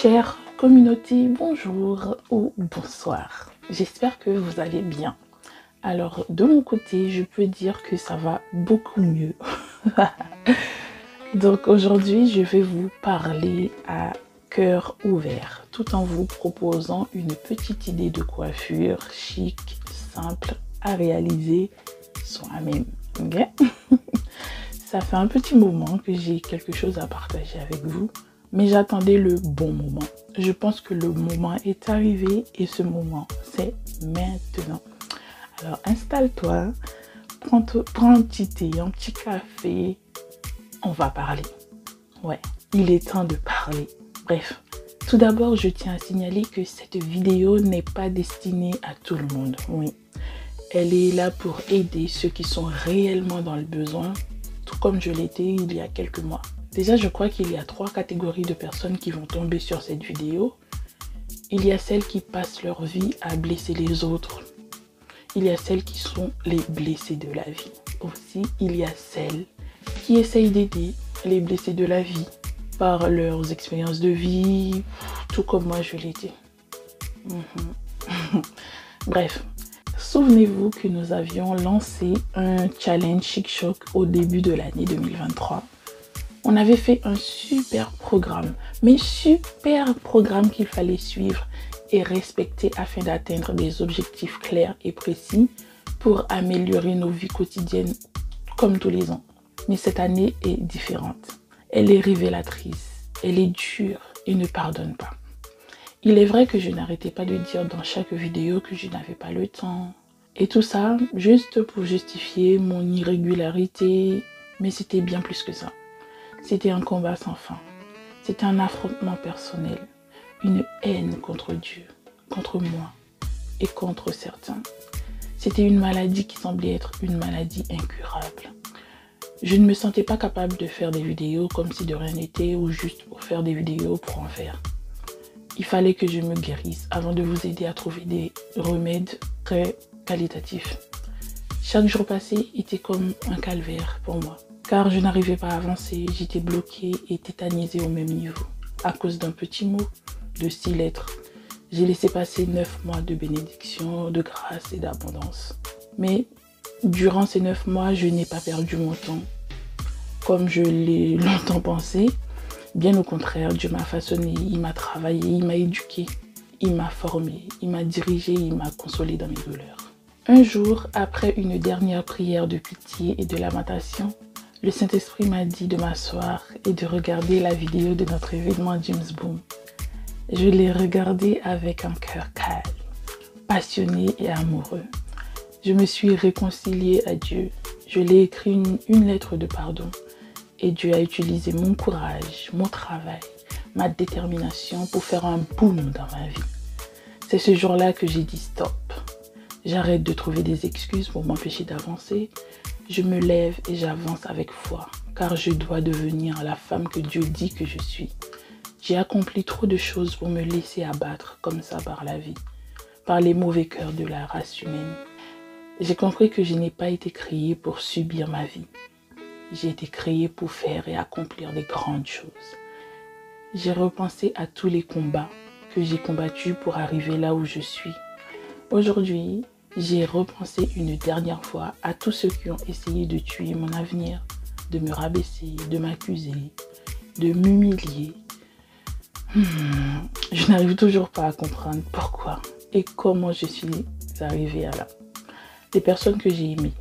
Chère communauté, bonjour ou bonsoir. J'espère que vous allez bien. Alors, de mon côté, je peux dire que ça va beaucoup mieux. Donc aujourd'hui, je vais vous parler à cœur ouvert, tout en vous proposant une petite idée de coiffure chic, simple à réaliser soi-même. Okay? Ça fait un petit moment que j'ai quelque chose à partager avec vous, mais j'attendais le bon moment. Je pense que le moment est arrivé et ce moment, c'est maintenant. Alors installe-toi, prends un petit thé, un petit café, on va parler. Ouais, il est temps de parler. Bref, tout d'abord, je tiens à signaler que cette vidéo n'est pas destinée à tout le monde. Oui, elle est là pour aider ceux qui sont réellement dans le besoin, tout comme je l'étais il y a quelques mois. Déjà, je crois qu'il y a 3 catégories de personnes qui vont tomber sur cette vidéo. Il y a celles qui passent leur vie à blesser les autres. Il y a celles qui sont les blessés de la vie. Aussi, il y a celles qui essayent d'aider les blessés de la vie par leurs expériences de vie, tout comme moi je l'étais. Bref, souvenez-vous que nous avions lancé un challenge Chic Choc au début de l'année 2023. On avait fait un super programme, mais super programme qu'il fallait suivre et respecter afin d'atteindre des objectifs clairs et précis pour améliorer nos vies quotidiennes comme tous les ans. Mais cette année est différente. Elle est révélatrice, elle est dure et ne pardonne pas. Il est vrai que je n'arrêtais pas de dire dans chaque vidéo que je n'avais pas le temps. Et tout ça, juste pour justifier mon irrégularité, mais c'était bien plus que ça. C'était un combat sans fin. C'était un affrontement personnel, une haine contre Dieu, contre moi et contre certains. C'était une maladie qui semblait être une maladie incurable. Je ne me sentais pas capable de faire des vidéos comme si de rien n'était ou juste pour faire des vidéos pour en faire. Il fallait que je me guérisse avant de vous aider à trouver des remèdes très qualitatifs. Chaque jour passé était comme un calvaire pour moi. Car je n'arrivais pas à avancer, j'étais bloquée et tétanisée au même niveau. À cause d'un petit mot, de 6 lettres. J'ai laissé passer 9 mois de bénédiction, de grâce et d'abondance. Mais durant ces 9 mois, je n'ai pas perdu mon temps, comme je l'ai longtemps pensé. Bien au contraire, Dieu m'a façonné, il m'a travaillé, il m'a éduqué, il m'a formé, il m'a dirigé, il m'a consolé dans mes douleurs. Un jour, après une dernière prière de pitié et de lamentation, le Saint-Esprit m'a dit de m'asseoir et de regarder la vidéo de notre événement James Boom. Je l'ai regardé avec un cœur calme, passionné et amoureux. Je me suis réconciliée à Dieu. Je l'ai écrit une lettre de pardon. Et Dieu a utilisé mon courage, mon travail, ma détermination pour faire un boom dans ma vie. C'est ce jour-là que j'ai dit stop. J'arrête de trouver des excuses pour m'empêcher d'avancer. Je me lève et j'avance avec foi, car je dois devenir la femme que Dieu dit que je suis. J'ai accompli trop de choses pour me laisser abattre comme ça par la vie, par les mauvais cœurs de la race humaine. J'ai compris que je n'ai pas été créée pour subir ma vie. J'ai été créée pour faire et accomplir des grandes choses. J'ai repensé à tous les combats que j'ai combattus pour arriver là où je suis. Aujourd'hui, j'ai repensé une dernière fois à tous ceux qui ont essayé de tuer mon avenir, de me rabaisser, de m'accuser, de m'humilier. Je n'arrive toujours pas à comprendre pourquoi et comment je suis arrivée à là. Les personnes que j'ai aimées,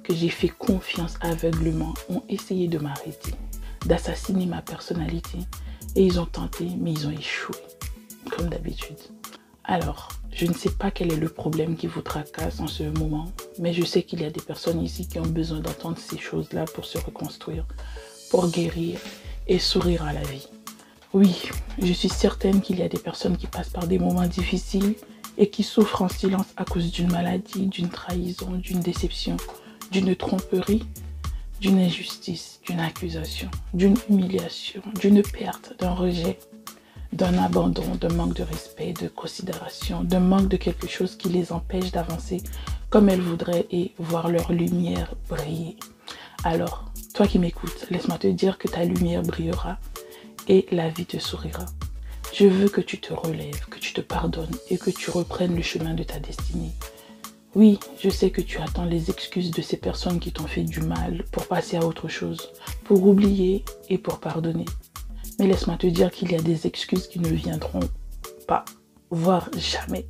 que j'ai fait confiance aveuglément, ont essayé de m'arrêter, d'assassiner ma personnalité et ils ont tenté, mais ils ont échoué, comme d'habitude. Alors, je ne sais pas quel est le problème qui vous tracasse en ce moment, mais je sais qu'il y a des personnes ici qui ont besoin d'entendre ces choses-là pour se reconstruire, pour guérir et sourire à la vie. Oui, je suis certaine qu'il y a des personnes qui passent par des moments difficiles et qui souffrent en silence à cause d'une maladie, d'une trahison, d'une déception, d'une tromperie, d'une injustice, d'une accusation, d'une humiliation, d'une perte, d'un rejet, d'un abandon, d'un manque de respect, de considération, d'un manque de quelque chose qui les empêche d'avancer comme elles voudraient et voir leur lumière briller. Alors, toi qui m'écoutes, laisse-moi te dire que ta lumière brillera et la vie te sourira. Je veux que tu te relèves, que tu te pardonnes et que tu reprennes le chemin de ta destinée. Oui, je sais que tu attends les excuses de ces personnes qui t'ont fait du mal pour passer à autre chose, pour oublier et pour pardonner. Mais laisse-moi te dire qu'il y a des excuses qui ne viendront pas, voire jamais.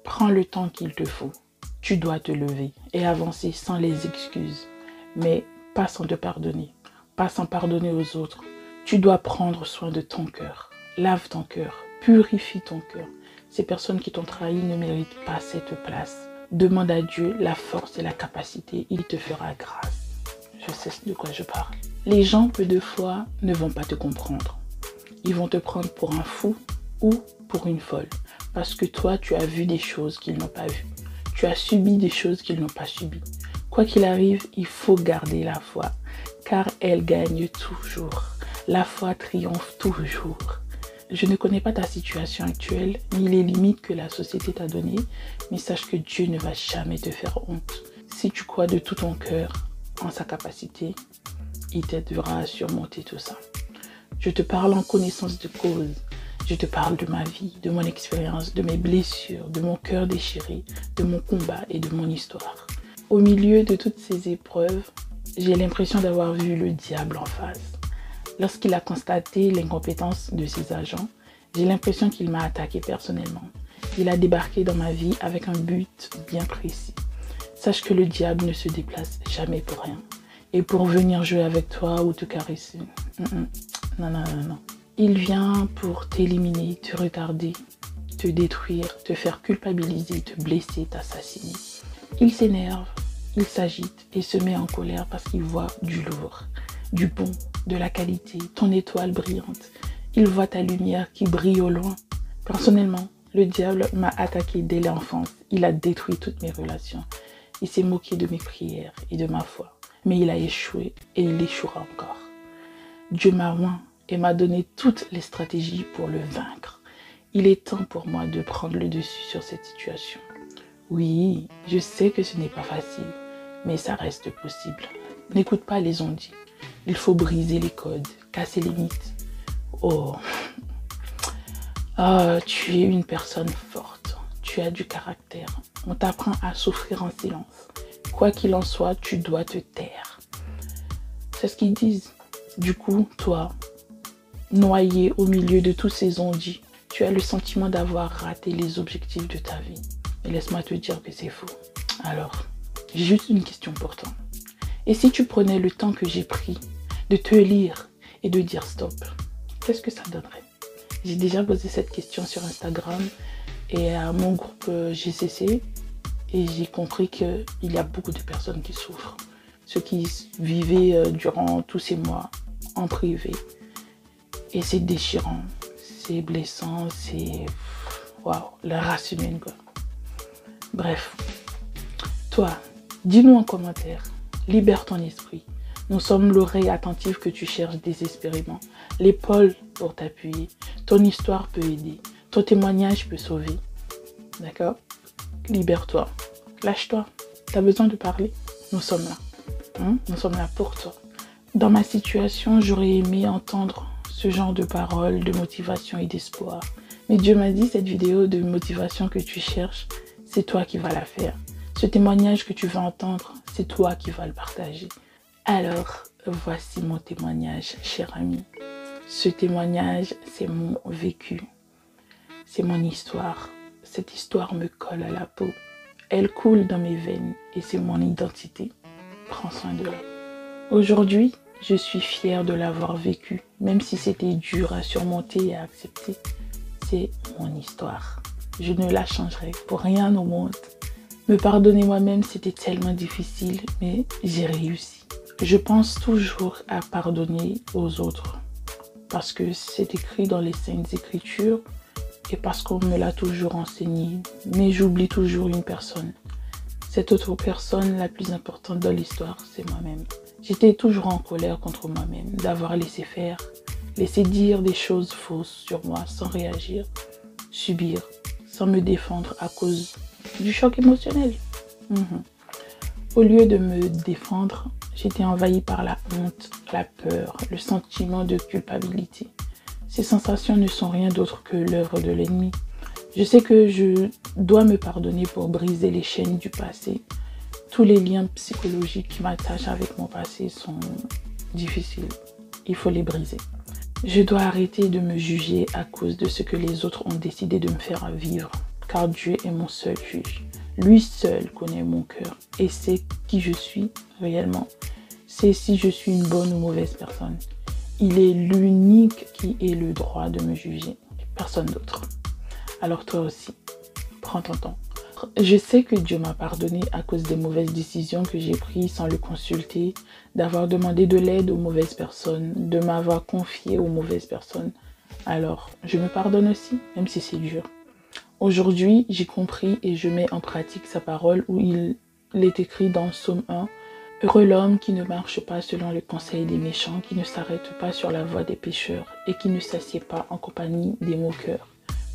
Prends le temps qu'il te faut. Tu dois te lever et avancer sans les excuses, mais pas sans te pardonner, pas sans pardonner aux autres. Tu dois prendre soin de ton cœur. Lave ton cœur, purifie ton cœur. Ces personnes qui t'ont trahi ne méritent pas cette place. Demande à Dieu la force et la capacité, il te fera grâce. Je sais de quoi je parle. Les gens, peu de fois, ne vont pas te comprendre. Ils vont te prendre pour un fou ou pour une folle. Parce que toi, tu as vu des choses qu'ils n'ont pas vues. Tu as subi des choses qu'ils n'ont pas subies. Quoi qu'il arrive, il faut garder la foi, car elle gagne toujours. La foi triomphe toujours. Je ne connais pas ta situation actuelle, ni les limites que la société t'a données, mais sache que Dieu ne va jamais te faire honte. Si tu crois de tout ton cœur en sa capacité, il t'aidera à surmonter tout ça. Je te parle en connaissance de cause. Je te parle de ma vie, de mon expérience, de mes blessures, de mon cœur déchiré, de mon combat et de mon histoire. Au milieu de toutes ces épreuves, j'ai l'impression d'avoir vu le diable en face. Lorsqu'il a constaté l'incompétence de ses agents, j'ai l'impression qu'il m'a attaqué personnellement. Il a débarqué dans ma vie avec un but bien précis. Sache que le diable ne se déplace jamais pour rien. Et pour venir jouer avec toi ou te caresser. Non. Il vient pour t'éliminer, te retarder, te détruire, te faire culpabiliser, te blesser, t'assassiner. Il s'énerve, il s'agite et se met en colère parce qu'il voit du lourd, du bon, de la qualité, ton étoile brillante. Il voit ta lumière qui brille au loin. Personnellement, le diable m'a attaqué dès l'enfance. Il a détruit toutes mes relations. Il s'est moqué de mes prières et de ma foi. Mais il a échoué et il échouera encore. Dieu m'a oint et m'a donné toutes les stratégies pour le vaincre. Il est temps pour moi de prendre le dessus sur cette situation. Oui, je sais que ce n'est pas facile, mais ça reste possible. N'écoute pas les on-dit. Il faut briser les codes, casser les mythes. Oh, tu es une personne forte. Tu as du caractère. On t'apprend à souffrir en silence. Quoi qu'il en soit, tu dois te taire. C'est ce qu'ils disent. Du coup, toi, noyé au milieu de tous ces on-dit, tu as le sentiment d'avoir raté les objectifs de ta vie. Et laisse-moi te dire que c'est faux. Alors, j'ai juste une question pour toi. Et si tu prenais le temps que j'ai pris de te lire et de dire stop, qu'est-ce que ça donnerait? J'ai déjà posé cette question sur Instagram et à mon groupe GCC et j'ai compris qu'il y a beaucoup de personnes qui souffrent. Ceux qui vivaient durant tous ces mois en privé. Et c'est déchirant, c'est blessant, c'est... Waouh, la race humaine quoi. Bref, toi, dis-nous en commentaire, libère ton esprit. Nous sommes l'oreille attentive que tu cherches désespérément, l'épaule pour t'appuyer. Ton histoire peut aider, ton témoignage peut sauver. D'accord? Libère-toi, lâche-toi, tu as besoin de parler. Nous sommes là, nous sommes là pour toi. Dans ma situation, j'aurais aimé entendre ce genre de paroles, de motivation et d'espoir. Mais Dieu m'a dit, cette vidéo de motivation que tu cherches, c'est toi qui vas la faire. Ce témoignage que tu vas entendre, c'est toi qui vas le partager. Alors, voici mon témoignage, cher ami. Ce témoignage, c'est mon vécu. C'est mon histoire. Cette histoire me colle à la peau. Elle coule dans mes veines et c'est mon identité. Prends soin de elle. Aujourd'hui, je suis fière de l'avoir vécu, même si c'était dur à surmonter et à accepter. C'est mon histoire. Je ne la changerai pour rien au monde. Me pardonner moi-même, c'était tellement difficile, mais j'ai réussi. Je pense toujours à pardonner aux autres, parce que c'est écrit dans les Saintes Écritures et parce qu'on me l'a toujours enseigné. Mais j'oublie toujours une personne. Cette autre personne la plus importante dans l'histoire, c'est moi-même. J'étais toujours en colère contre moi-même d'avoir laissé faire, laissé dire des choses fausses sur moi sans réagir, subir, sans me défendre à cause du choc émotionnel. Au lieu de me défendre, j'étais envahie par la honte, la peur, le sentiment de culpabilité. Ces sensations ne sont rien d'autre que l'œuvre de l'ennemi. Je sais que je dois me pardonner pour briser les chaînes du passé. Tous les liens psychologiques qui m'attachent avec mon passé sont difficiles. Il faut les briser. Je dois arrêter de me juger à cause de ce que les autres ont décidé de me faire vivre, car Dieu est mon seul juge. Lui seul connaît mon cœur et sait qui je suis réellement. C'est si je suis une bonne ou mauvaise personne. Il est l'unique qui ait le droit de me juger, personne d'autre. Alors toi aussi, prends ton temps. Je sais que Dieu m'a pardonné à cause des mauvaises décisions que j'ai prises sans le consulter, d'avoir demandé de l'aide aux mauvaises personnes, de m'avoir confié aux mauvaises personnes. Alors, je me pardonne aussi, même si c'est dur. Aujourd'hui, j'ai compris et je mets en pratique sa parole où il est écrit dans Psaume 1. Heureux l'homme qui ne marche pas selon le conseil des méchants, qui ne s'arrête pas sur la voie des pécheurs et qui ne s'assied pas en compagnie des moqueurs,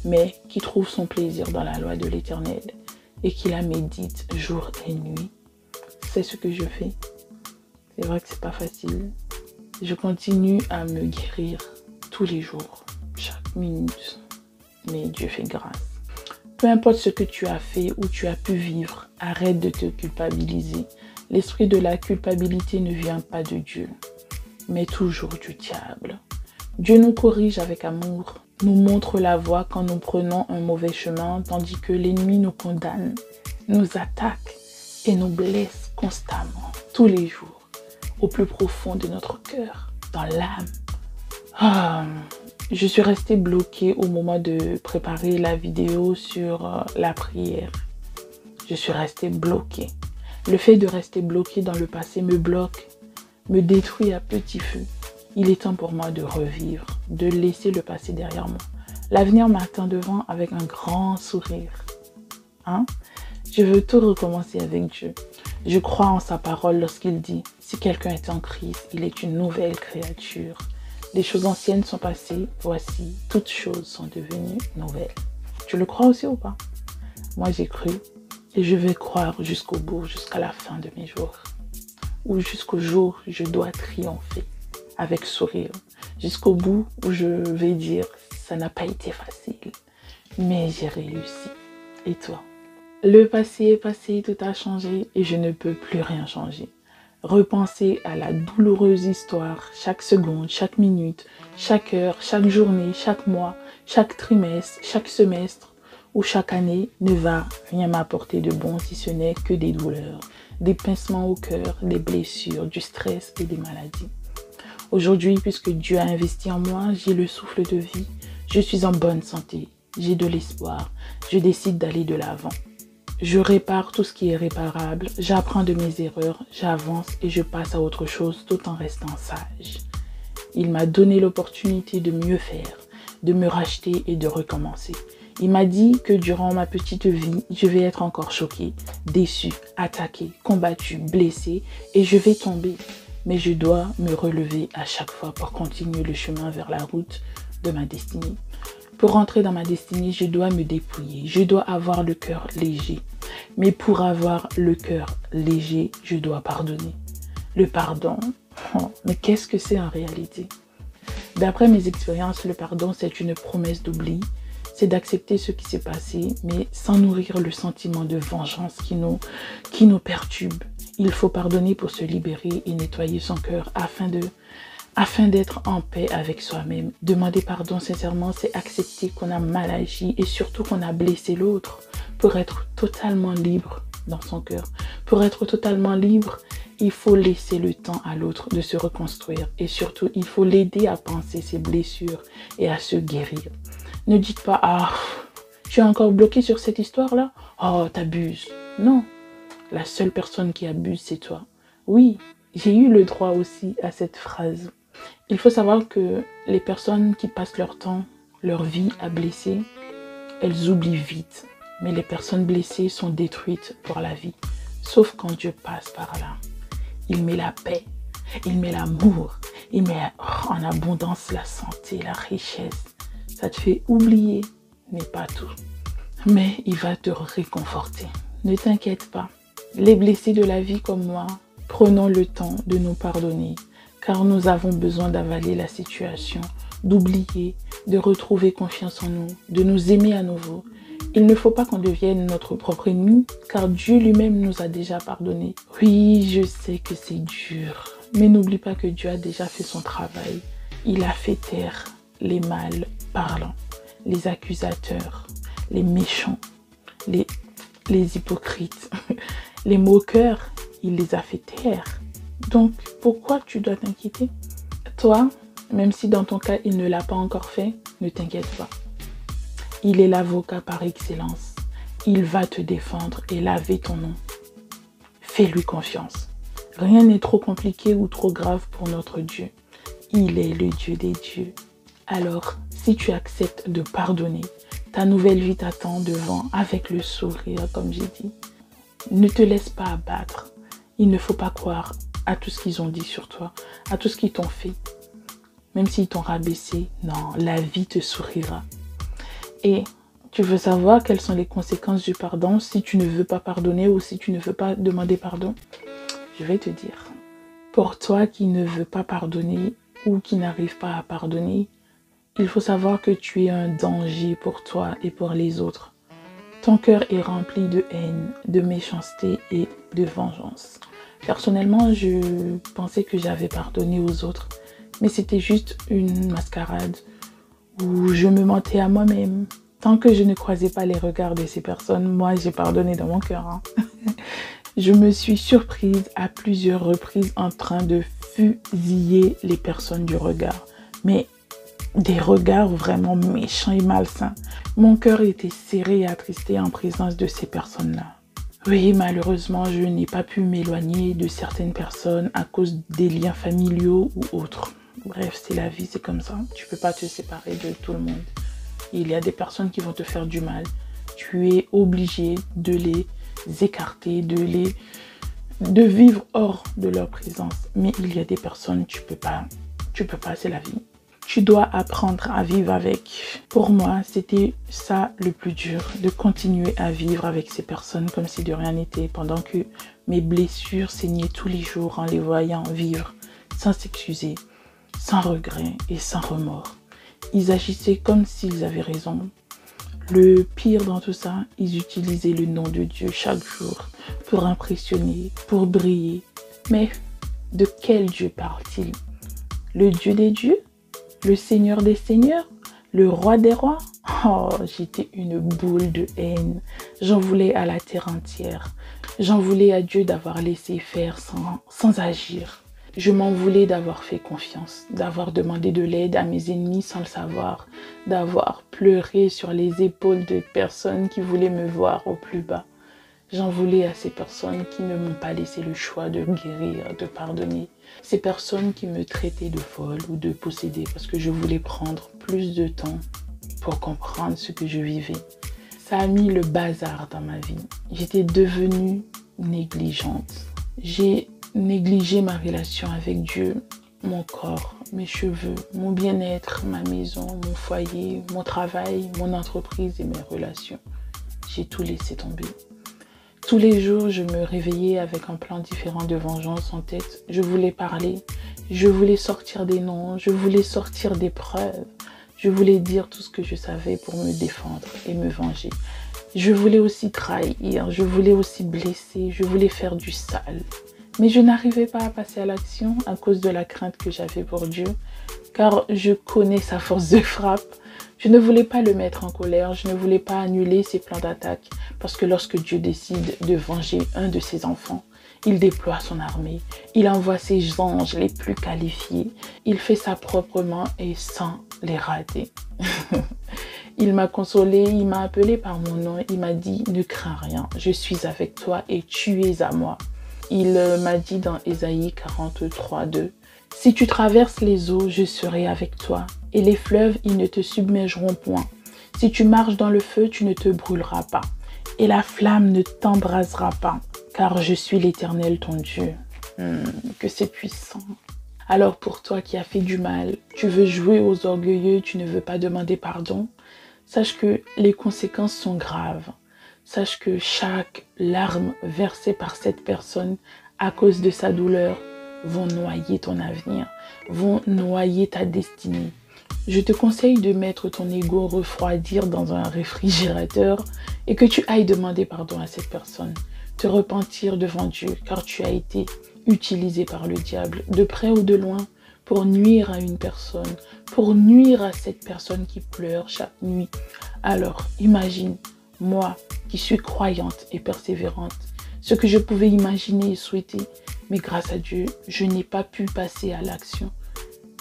mais qui trouve son plaisir dans la loi de l'Éternel et qui la médite jour et nuit. C'est ce que je fais. C'est vrai que c'est pas facile. Je continue à me guérir tous les jours, chaque minute, mais Dieu fait grâce. Peu importe ce que tu as fait ou tu as pu vivre, arrête de te culpabiliser. L'esprit de la culpabilité ne vient pas de Dieu, mais toujours du diable. Dieu nous corrige avec amour, nous montre la voie quand nous prenons un mauvais chemin, tandis que l'ennemi nous condamne, nous attaque et nous blesse constamment, tous les jours, au plus profond de notre cœur, dans l'âme. Je suis restée bloquée au moment de préparer la vidéo sur la prière. Je suis restée bloquée. Le fait de rester bloquée dans le passé me bloque, me détruit à petit feu. Il est temps pour moi de revivre, de laisser le passé derrière moi. L'avenir m'attend devant avec un grand sourire. Je veux tout recommencer avec Dieu. Je crois en sa parole lorsqu'il dit « Si quelqu'un est en Christ, il est une nouvelle créature. Les choses anciennes sont passées, voici, toutes choses sont devenues nouvelles. » Tu le crois aussi ou pas? Moi j'ai cru et je vais croire jusqu'au bout, jusqu'à la fin de mes jours. Ou jusqu'au jour où je dois triompher avec sourire. Jusqu'au bout où je vais dire « Ça n'a pas été facile, mais j'ai réussi. » Et toi? Le passé est passé, tout a changé et je ne peux plus rien changer. Repenser à la douloureuse histoire, chaque seconde, chaque minute, chaque heure, chaque journée, chaque mois, chaque trimestre, chaque semestre ou chaque année ne va rien m'apporter de bon si ce n'est que des douleurs, des pincements au cœur, des blessures, du stress et des maladies. Aujourd'hui, puisque Dieu a investi en moi, j'ai le souffle de vie, je suis en bonne santé, j'ai de l'espoir, je décide d'aller de l'avant. Je répare tout ce qui est réparable, j'apprends de mes erreurs, j'avance et je passe à autre chose tout en restant sage. Il m'a donné l'opportunité de mieux faire, de me racheter et de recommencer. Il m'a dit que durant ma petite vie, je vais être encore choquée, déçue, attaquée, combattue, blessée et je vais tomber. Mais je dois me relever à chaque fois pour continuer le chemin vers la route de ma destinée. Pour rentrer dans ma destinée, je dois me dépouiller, je dois avoir le cœur léger. Mais pour avoir le cœur léger, je dois pardonner. Le pardon, mais qu'est-ce que c'est en réalité? D'après mes expériences, le pardon, c'est une promesse d'oubli. C'est d'accepter ce qui s'est passé, mais sans nourrir le sentiment de vengeance qui nous perturbe. Il faut pardonner pour se libérer et nettoyer son cœur afin d'être en paix avec soi-même. Demander pardon sincèrement, c'est accepter qu'on a mal agi et surtout qu'on a blessé l'autre pour être totalement libre dans son cœur. Pour être totalement libre, il faut laisser le temps à l'autre de se reconstruire et surtout, il faut l'aider à penser ses blessures et à se guérir. Ne dites pas « Ah, tu es encore bloqué sur cette histoire-là? Oh, t'abuses. » Non, la seule personne qui abuse, c'est toi. Oui, j'ai eu le droit aussi à cette phrase. Il faut savoir que les personnes qui passent leur temps, leur vie à blesser, elles oublient vite. Mais les personnes blessées sont détruites pour la vie. Sauf quand Dieu passe par là. Il met la paix, il met l'amour, il met en abondance la santé, la richesse. Ça te fait oublier, mais pas tout. Mais il va te réconforter. Ne t'inquiète pas. Les blessés de la vie comme moi, prenons le temps de nous pardonner. Car nous avons besoin d'avaler la situation. d'oublier, de retrouver confiance en nous, de nous aimer à nouveau. Il ne faut pas qu'on devienne notre propre ennemi, car Dieu lui-même nous a déjà pardonné. Oui, je sais que c'est dur, mais n'oublie pas que Dieu a déjà fait son travail. Il a fait taire les mâles parlants, les accusateurs, les méchants, les hypocrites, les moqueurs. Il les a fait taire. Donc, pourquoi tu dois t'inquiéter? Toi, même si dans ton cas, il ne l'a pas encore fait, ne t'inquiète pas. Il est l'avocat par excellence. Il va te défendre et laver ton nom. Fais-lui confiance. Rien n'est trop compliqué ou trop grave pour notre Dieu. Il est le Dieu des dieux. Alors, si tu acceptes de pardonner, ta nouvelle vie t'attend devant avec le sourire, comme j'ai dit. Ne te laisse pas abattre. Il ne faut pas croire à tout ce qu'ils ont dit sur toi, à tout ce qu'ils t'ont fait. Même s'ils t'ont rabaissé, non, la vie te sourira. Et tu veux savoir quelles sont les conséquences du pardon si tu ne veux pas pardonner ou si tu ne veux pas demander pardon? Je vais te dire. Pour toi qui ne veux pas pardonner ou qui n'arrive pas à pardonner, il faut savoir que tu es un danger pour toi et pour les autres. Ton cœur est rempli de haine, de méchanceté et de vengeance. Personnellement, je pensais que j'avais pardonné aux autres, mais c'était juste une mascarade où je me mentais à moi-même. Tant que je ne croisais pas les regards de ces personnes, moi j'ai pardonné dans mon cœur. Je me suis surprise à plusieurs reprises en train de fusiller les personnes du regard. Mais des regards vraiment méchants et malsains. Mon cœur était serré et attristé en présence de ces personnes-là. Oui, malheureusement, je n'ai pas pu m'éloigner de certaines personnes à cause des liens familiaux ou autres. Bref, c'est la vie, c'est comme ça. Tu ne peux pas te séparer de tout le monde. Il y a des personnes qui vont te faire du mal. Tu es obligé de les écarter, de vivre hors de leur présence. Mais il y a des personnes, tu peux pas, c'est la vie. Tu dois apprendre à vivre avec. Pour moi, c'était ça le plus dur, de continuer à vivre avec ces personnes comme si de rien n'était, pendant que mes blessures saignaient tous les jours en les voyant vivre, sans s'excuser, sans regret et sans remords. Ils agissaient comme s'ils avaient raison. Le pire dans tout ça, ils utilisaient le nom de Dieu chaque jour pour impressionner, pour briller. Mais de quel Dieu parle-t-il? Le Dieu des dieux? Le Seigneur des seigneurs? Le roi des rois? Oh, j'étais une boule de haine. J'en voulais à la terre entière. J'en voulais à Dieu d'avoir laissé faire sans agir. Je m'en voulais d'avoir fait confiance, d'avoir demandé de l'aide à mes ennemis sans le savoir, d'avoir pleuré sur les épaules de personnes qui voulaient me voir au plus bas. J'en voulais à ces personnes qui ne m'ont pas laissé le choix de guérir, de pardonner. Ces personnes qui me traitaient de folle ou de possédée parce que je voulais prendre plus de temps pour comprendre ce que je vivais. Ça a mis le bazar dans ma vie. J'étais devenue négligente. J'ai négligé ma relation avec Dieu, mon corps, mes cheveux, mon bien-être, ma maison, mon foyer, mon travail, mon entreprise et mes relations. J'ai tout laissé tomber. Tous les jours, je me réveillais avec un plan différent de vengeance en tête. Je voulais parler, je voulais sortir des noms, je voulais sortir des preuves. Je voulais dire tout ce que je savais pour me défendre et me venger. Je voulais aussi trahir, je voulais aussi blesser, je voulais faire du sale. Mais je n'arrivais pas à passer à l'action à cause de la crainte que j'avais pour Dieu, car je connais sa force de frappe. Je ne voulais pas le mettre en colère, je ne voulais pas annuler ses plans d'attaque, parce que lorsque Dieu décide de venger un de ses enfants, il déploie son armée, il envoie ses anges les plus qualifiés, il fait ça proprement et sans les rater. Il m'a consolé, il m'a appelé par mon nom, il m'a dit « Ne crains rien, je suis avec toi et tu es à moi ». Il m'a dit dans Ésaïe 43:2 « Si tu traverses les eaux, je serai avec toi, et les fleuves, ils ne te submergeront point. Si tu marches dans le feu, tu ne te brûleras pas, et la flamme ne t'embrasera pas, car je suis l'Éternel ton Dieu. » Que c'est puissant. Alors pour toi qui as fait du mal, tu veux jouer aux orgueilleux, tu ne veux pas demander pardon, sache que les conséquences sont graves. Sache que chaque larme versée par cette personne à cause de sa douleur vont noyer ton avenir, vont noyer ta destinée. Je te conseille de mettre ton ego refroidir dans un réfrigérateur et que tu ailles demander pardon à cette personne. Te repentir devant Dieu car tu as été utilisé par le diable de près ou de loin pour nuire à une personne, pour nuire à cette personne qui pleure chaque nuit. Alors, imagine, moi qui suis croyante et persévérante, ce que je pouvais imaginer et souhaiter, mais grâce à Dieu, je n'ai pas pu passer à l'action.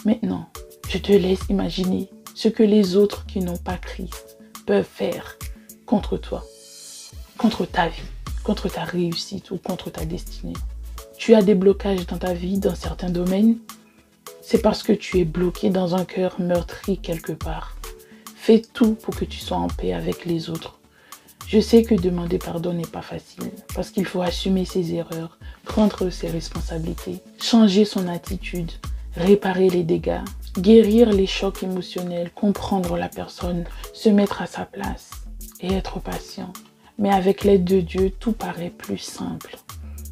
Maintenant, je te laisse imaginer ce que les autres qui n'ont pas Christ peuvent faire contre toi, contre ta vie, contre ta réussite ou contre ta destinée. Tu as des blocages dans ta vie, dans certains domaines. C'est parce que tu es bloqué dans un cœur meurtri quelque part. Fais tout pour que tu sois en paix avec les autres. Je sais que demander pardon n'est pas facile parce qu'il faut assumer ses erreurs, prendre ses responsabilités, changer son attitude, réparer les dégâts, guérir les chocs émotionnels, comprendre la personne, se mettre à sa place et être patient. Mais avec l'aide de Dieu, tout paraît plus simple.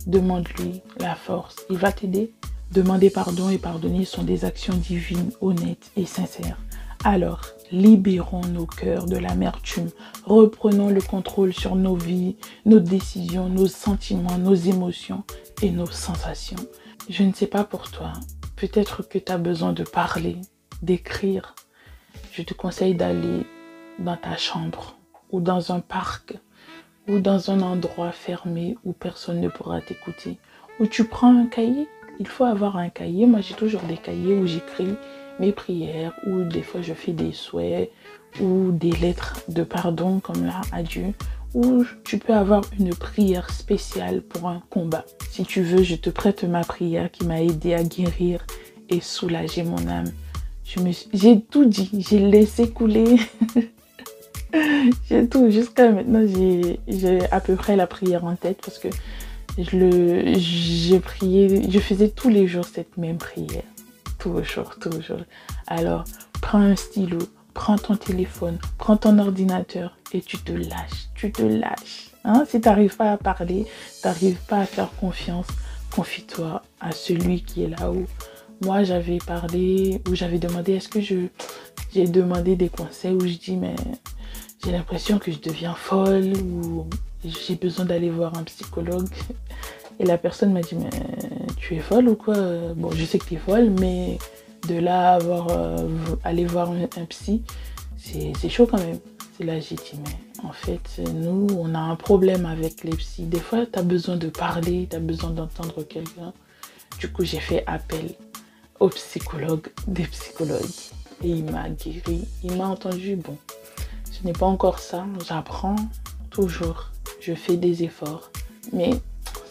Demande-lui la force, il va t'aider. Demander pardon et pardonner sont des actions divines, honnêtes et sincères. Alors, libérons nos cœurs de l'amertume, reprenons le contrôle sur nos vies, nos décisions, nos sentiments, nos émotions et nos sensations. Je ne sais pas pour toi, peut-être que tu as besoin de parler, d'écrire. Je te conseille d'aller dans ta chambre ou dans un parc ou dans un endroit fermé où personne ne pourra t'écouter. Ou tu prends un cahier. Il faut avoir un cahier. Moi, j'ai toujours des cahiers où j'écris mes prières ou des fois je fais des souhaits ou des lettres de pardon comme là à Dieu. Ou tu peux avoir une prière spéciale pour un combat. Si tu veux, je te prête ma prière qui m'a aidé à guérir et soulager mon âme. J'ai tout dit, j'ai laissé couler. J'ai tout. Jusqu'à maintenant, j'ai à peu près la prière en tête parce que je faisais tous les jours cette même prière. Toujours. Alors, prends un stylo, prends ton téléphone, prends ton ordinateur et tu te lâches. Hein? Si tu n'arrives pas à parler, tu n'arrives pas à faire confiance, confie-toi à celui qui est là-haut. Moi, j'avais parlé ou j'avais demandé, j'ai demandé des conseils où je dis, mais j'ai l'impression que je deviens folle ou j'ai besoin d'aller voir un psychologue. Et la personne m'a dit, mais tu es folle ou quoi? Bon, je sais que tu es folle, mais de là aller voir un psy, c'est chaud quand même. C'est là j'ai dit, mais en fait, nous, on a un problème avec les psys. Des fois, tu as besoin de parler, tu as besoin d'entendre quelqu'un. Du coup, j'ai fait appel au psychologue, des psychologues. Et il m'a guéri, il m'a entendu. Bon, ce n'est pas encore ça, j'apprends toujours. Je fais des efforts, mais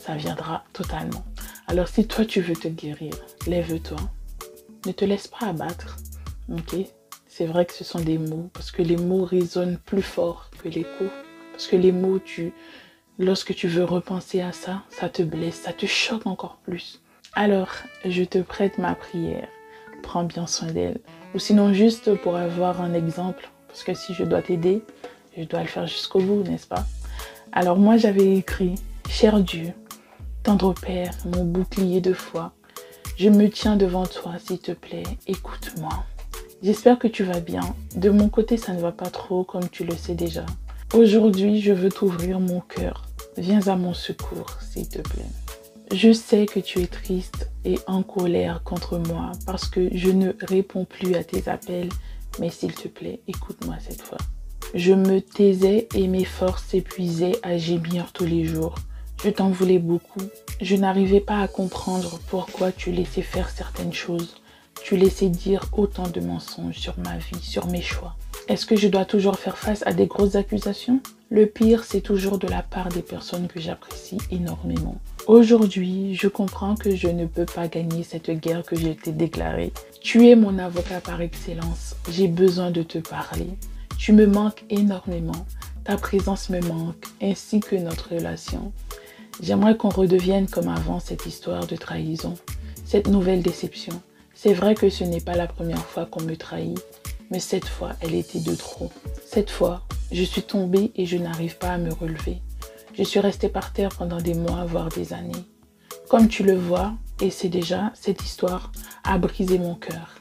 ça viendra totalement. Alors si toi tu veux te guérir, lève-toi. Ne te laisse pas abattre. Ok? C'est vrai que ce sont des mots, parce que les mots résonnent plus fort que les coups. Parce que les mots, lorsque tu veux repenser à ça, ça te blesse, ça te choque encore plus. Alors, je te prête ma prière. Prends bien soin d'elle. Ou sinon juste pour avoir un exemple, parce que si je dois t'aider, je dois le faire jusqu'au bout, n'est-ce pas? Alors moi j'avais écrit, cher Dieu, tendre Père, mon bouclier de foi, je me tiens devant toi, s'il te plaît, écoute-moi. J'espère que tu vas bien. De mon côté, ça ne va pas trop, comme tu le sais déjà. Aujourd'hui, je veux t'ouvrir mon cœur. Viens à mon secours, s'il te plaît. Je sais que tu es triste et en colère contre moi parce que je ne réponds plus à tes appels, mais s'il te plaît, écoute-moi cette fois. Je me taisais et mes forces s'épuisaient à gémir tous les jours. Je t'en voulais beaucoup. Je n'arrivais pas à comprendre pourquoi tu laissais faire certaines choses. Tu laissais dire autant de mensonges sur ma vie, sur mes choix. Est-ce que je dois toujours faire face à des grosses accusations? Le pire, c'est toujours de la part des personnes que j'apprécie énormément. Aujourd'hui, je comprends que je ne peux pas gagner cette guerre que je t'ai déclarée. Tu es mon avocat par excellence. J'ai besoin de te parler. Tu me manques énormément. Ta présence me manque, ainsi que notre relation. J'aimerais qu'on redevienne comme avant cette histoire de trahison, cette nouvelle déception. C'est vrai que ce n'est pas la première fois qu'on me trahit, mais cette fois, elle était de trop. Cette fois, je suis tombée et je n'arrive pas à me relever. Je suis restée par terre pendant des mois, voire des années. Comme tu le vois, et c'est déjà, cette histoire a brisé mon cœur.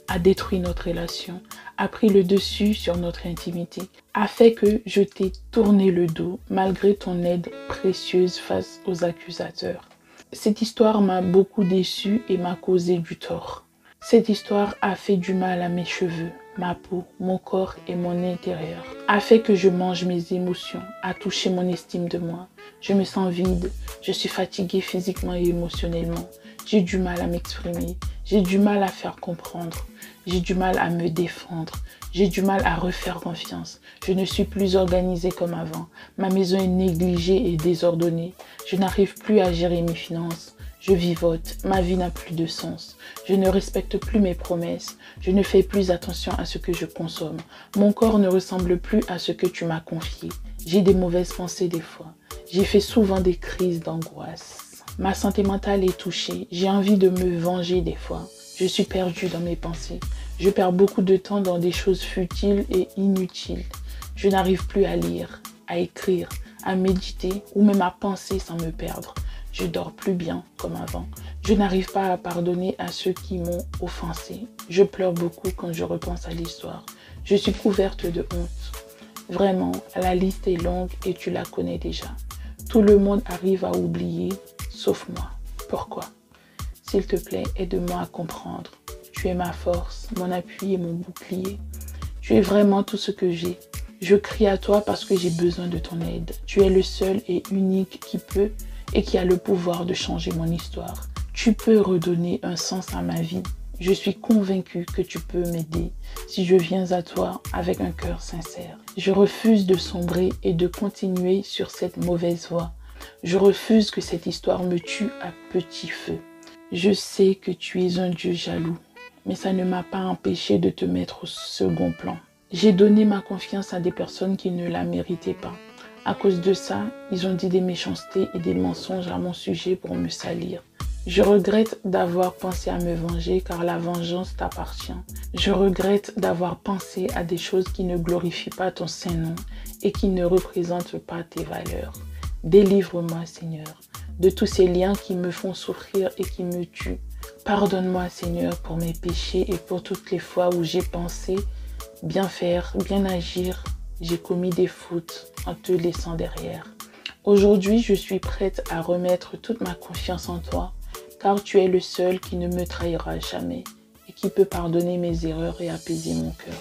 a détruit notre relation, a pris le dessus sur notre intimité, a fait que je t'ai tourné le dos malgré ton aide précieuse face aux accusateurs. Cette histoire m'a beaucoup déçue et m'a causé du tort. Cette histoire a fait du mal à mes cheveux, ma peau, mon corps et mon intérieur. A fait que je mange mes émotions, a touché mon estime de moi. Je me sens vide, je suis fatiguée physiquement et émotionnellement. J'ai du mal à m'exprimer, j'ai du mal à faire comprendre, j'ai du mal à me défendre, j'ai du mal à refaire confiance. Je ne suis plus organisée comme avant. Ma maison est négligée et désordonnée. Je n'arrive plus à gérer mes finances. Je vivote, ma vie n'a plus de sens. Je ne respecte plus mes promesses. Je ne fais plus attention à ce que je consomme. Mon corps ne ressemble plus à ce que tu m'as confié. J'ai des mauvaises pensées des fois. J'ai fait souvent des crises d'angoisse. Ma santé mentale est touchée. J'ai envie de me venger des fois. Je suis perdue dans mes pensées. Je perds beaucoup de temps dans des choses futiles et inutiles. Je n'arrive plus à lire, à écrire, à méditer ou même à penser sans me perdre. Je dors plus bien comme avant. Je n'arrive pas à pardonner à ceux qui m'ont offensé. Je pleure beaucoup quand je repense à l'histoire. Je suis couverte de honte. Vraiment, la liste est longue et tu la connais déjà. Tout le monde arrive à oublier, sauf moi. Pourquoi? S'il te plaît, aide-moi à comprendre. Tu es ma force, mon appui et mon bouclier. Tu es vraiment tout ce que j'ai. Je crie à toi parce que j'ai besoin de ton aide. Tu es le seul et unique qui peut et qui a le pouvoir de changer mon histoire. Tu peux redonner un sens à ma vie. Je suis convaincue que tu peux m'aider si je viens à toi avec un cœur sincère. Je refuse de sombrer et de continuer sur cette mauvaise voie. Je refuse que cette histoire me tue à petit feu. Je sais que tu es un Dieu jaloux, mais ça ne m'a pas empêché de te mettre au second plan. J'ai donné ma confiance à des personnes qui ne la méritaient pas. À cause de ça, ils ont dit des méchancetés et des mensonges à mon sujet pour me salir. Je regrette d'avoir pensé à me venger car la vengeance t'appartient. Je regrette d'avoir pensé à des choses qui ne glorifient pas ton Saint-Nom et qui ne représentent pas tes valeurs. Délivre-moi, Seigneur, de tous ces liens qui me font souffrir et qui me tuent. Pardonne-moi, Seigneur, pour mes péchés et pour toutes les fois où j'ai pensé bien faire, bien agir. J'ai commis des fautes en te laissant derrière. Aujourd'hui, je suis prête à remettre toute ma confiance en toi, car tu es le seul qui ne me trahira jamais et qui peut pardonner mes erreurs et apaiser mon cœur.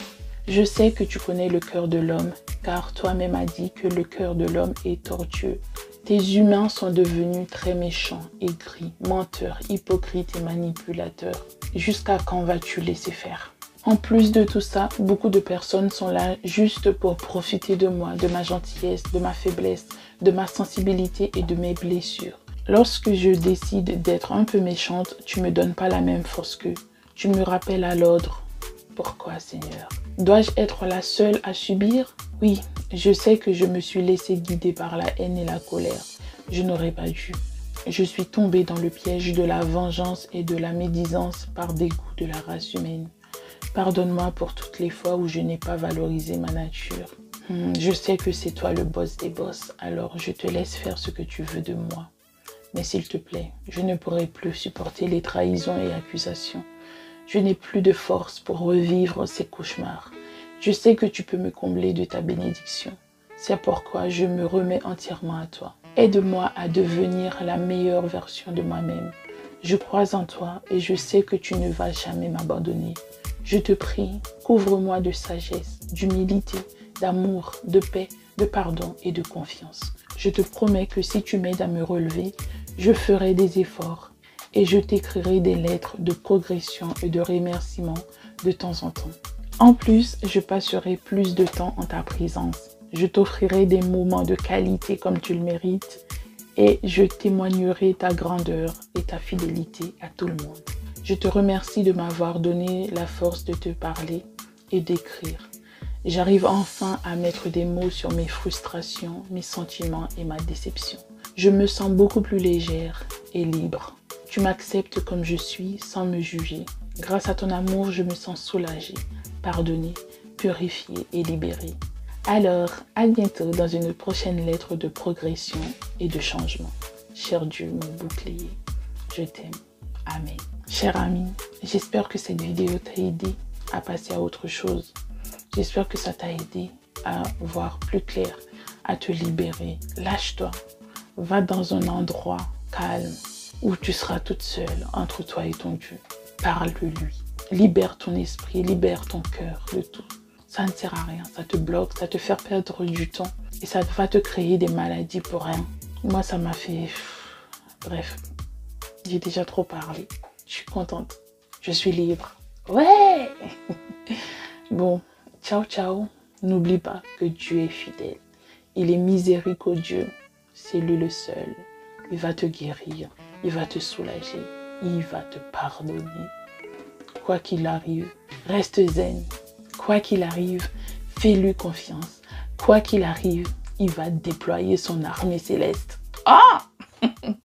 Je sais que tu connais le cœur de l'homme, car toi-même as dit que le cœur de l'homme est tortueux. Tes humains sont devenus très méchants, aigris, menteurs, hypocrites et manipulateurs. Jusqu'à quand vas-tu laisser faire ? En plus de tout ça, beaucoup de personnes sont là juste pour profiter de moi, de ma gentillesse, de ma faiblesse, de ma sensibilité et de mes blessures. Lorsque je décide d'être un peu méchante, tu ne me donnes pas la même force qu'eux. Tu me rappelles à l'ordre. Pourquoi, Seigneur? Dois-je être la seule à subir? Oui, je sais que je me suis laissée guider par la haine et la colère. Je n'aurais pas dû. Je suis tombée dans le piège de la vengeance et de la médisance par dégoût de la race humaine. Pardonne-moi pour toutes les fois où je n'ai pas valorisé ma nature. Je sais que c'est toi le boss des boss, alors je te laisse faire ce que tu veux de moi. Mais s'il te plaît, je ne pourrai plus supporter les trahisons et accusations. Je n'ai plus de force pour revivre ces cauchemars. Je sais que tu peux me combler de ta bénédiction. C'est pourquoi je me remets entièrement à toi. Aide-moi à devenir la meilleure version de moi-même. Je crois en toi et je sais que tu ne vas jamais m'abandonner. Je te prie, couvre-moi de sagesse, d'humilité, d'amour, de paix, de pardon et de confiance. Je te promets que si tu m'aides à me relever, je ferai des efforts et je t'écrirai des lettres de progression et de remerciement de temps en temps. En plus, je passerai plus de temps en ta présence. Je t'offrirai des moments de qualité comme tu le mérites et je témoignerai ta grandeur et ta fidélité à tout le monde. Je te remercie de m'avoir donné la force de te parler et d'écrire. J'arrive enfin à mettre des mots sur mes frustrations, mes sentiments et ma déception. Je me sens beaucoup plus légère et libre. Tu m'acceptes comme je suis sans me juger. Grâce à ton amour, je me sens soulagée, pardonnée, purifiée et libérée. Alors, à bientôt dans une prochaine lettre de progression et de changement. Cher Dieu, mon bouclier, je t'aime. Amen. Cher ami, j'espère que cette vidéo t'a aidé à passer à autre chose. J'espère que ça t'a aidé à voir plus clair, à te libérer. Lâche-toi. Va dans un endroit calme où tu seras toute seule entre toi et ton Dieu. Parle-lui. Libère ton esprit, libère ton cœur de tout. Ça ne sert à rien, ça te bloque, ça te fait perdre du temps et ça va te créer des maladies pour rien. Moi, ça m'a fait... Bref, j'ai déjà trop parlé. Je suis contente. Je suis libre. Ouais. Bon, ciao, ciao. N'oublie pas que Dieu est fidèle. Il est miséricordieux. C'est lui le seul. Il va te guérir. Il va te soulager. Il va te pardonner. Quoi qu'il arrive, reste zen. Quoi qu'il arrive, fais-lui confiance. Quoi qu'il arrive, il va déployer son armée céleste. Ah!